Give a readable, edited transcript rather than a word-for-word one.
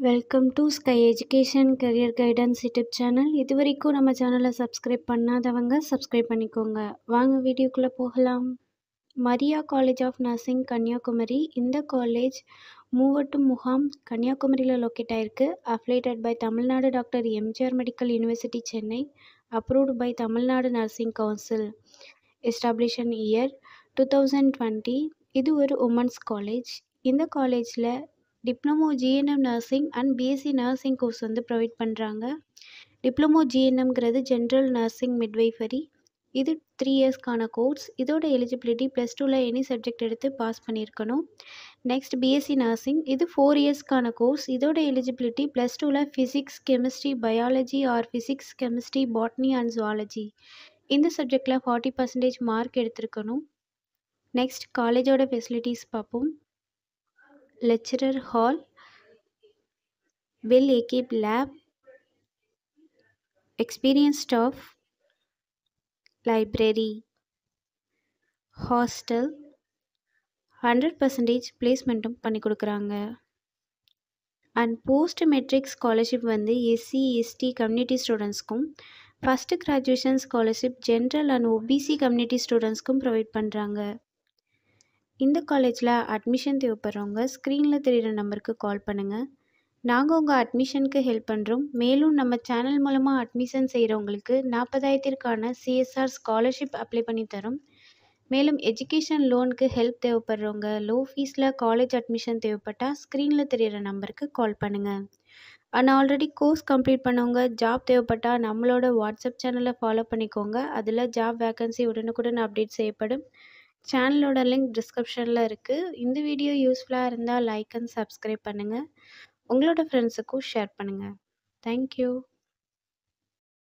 Welcome to sky education career guidance YouTube channel. இது வரைக்கும் நம்ம சேனலை சப்ஸ்கிரைப் பண்ணாதவங்க சப்ஸ்கிரைப் பண்ணிக்கோங்க. வாங்க வீடியோக்குள்ளே போகலாம். Maria college of nursing Kanniyakumari. இந்த காலேஜ் மூவட்டும் முகாம் கன்னியாகுமரியில் லொக்கேட் ஆயிருக்கு. Affiliated by Tamil Nadu doctor MGR medical university Chennai. Approved by Tamil Nadu nursing council. Establish in year 2020. இது ஒரு உமன்ஸ் காலேஜ். இந்த காலேஜில் diploma GNM nursing and BSc nursing course provide பண்ணுறாங்க. டிப்ளமோ ஜிஎன்எம்ங்கிறது ஜென்ரல் நர்சிங் மிட்வைஃபரி. இது 3 இயர்ஸ்க்கான கோர்ஸ். இதோட எலிஜிபிலிட்டி +2ல் எனி சப்ஜெக்ட் எடுத்து பாஸ் பண்ணியிருக்கணும். Next BSc nursing. இது 4 இயர்ஸ்க்கான கோர்ஸ். இதோட எலிஜிபிலிட்டி +2ல் physics, chemistry, biology or physics, chemistry, botany and zoology இந்த சப்ஜெக்டில் 40% மார்க் எடுத்திருக்கணும். நெக்ஸ்ட் காலேஜோட ஃபெசிலிட்டிஸ் பார்ப்போம். Lecturer hall, well equipped lab, experienced staff, library, hostel, 100% பிளேஸ்மெண்ட்டும் பண்ணி கொடுக்குறாங்க. And post matric scholarship SC ST community ஸ்டூடெண்ட்ஸ்க்கும், first graduation scholarship general and OBC community ஸ்டூடெண்ட்ஸ்க்கும் ப்ரொவைட் பண்ணுறாங்க. இந்த காலேஜில் அட்மிஷன் தேவைப்படுறவங்க ஸ்க்ரீனில் தெரிகிற நம்பருக்கு கால் பண்ணுங்கள். நாங்கள் உங்கள் அட்மிஷனுக்கு ஹெல்ப் பண்ணுறோம். மேலும் நம்ம சேனல் மூலமாக அட்மிஷன் செய்கிறவங்களுக்கு 40,000க்கான சிஎஸ்ஆர் ஸ்காலர்ஷிப் அப்ளை பண்ணி தரோம். மேலும் எஜுகேஷன் லோனுக்கு ஹெல்ப் தேவைப்படுறவங்க, லோ ஃபீஸில் காலேஜ் அட்மிஷன் தேவைப்பட்டால் ஸ்க்ரீனில் தெரிகிற நம்பருக்கு கால் பண்ணுங்கள். அண்ட் ஆல்ரெடி கோர்ஸ் கம்ப்ளீட் பண்ணவங்க, ஜாப் தேவைப்பட்டால் நம்மளோட வாட்ஸ்அப் சேனலை ஃபாலோ பண்ணிக்கோங்க. அதில் ஜாப் வேக்கன்சி உடனுக்குடன் அப்டேட் செய்யப்படும். சேனலோட லிங்க் டிஸ்கிரிப்ஷனில் இருக்குது. இந்த வீடியோ யூஸ்ஃபுல்லாக இருந்தால் லைக் அண்ட் சப்ஸ்கிரைப் பண்ணுங்கள். உங்களோட ஃப்ரெண்ட்ஸுக்கும் ஷேர் பண்ணுங்கள். தேங்க்யூ.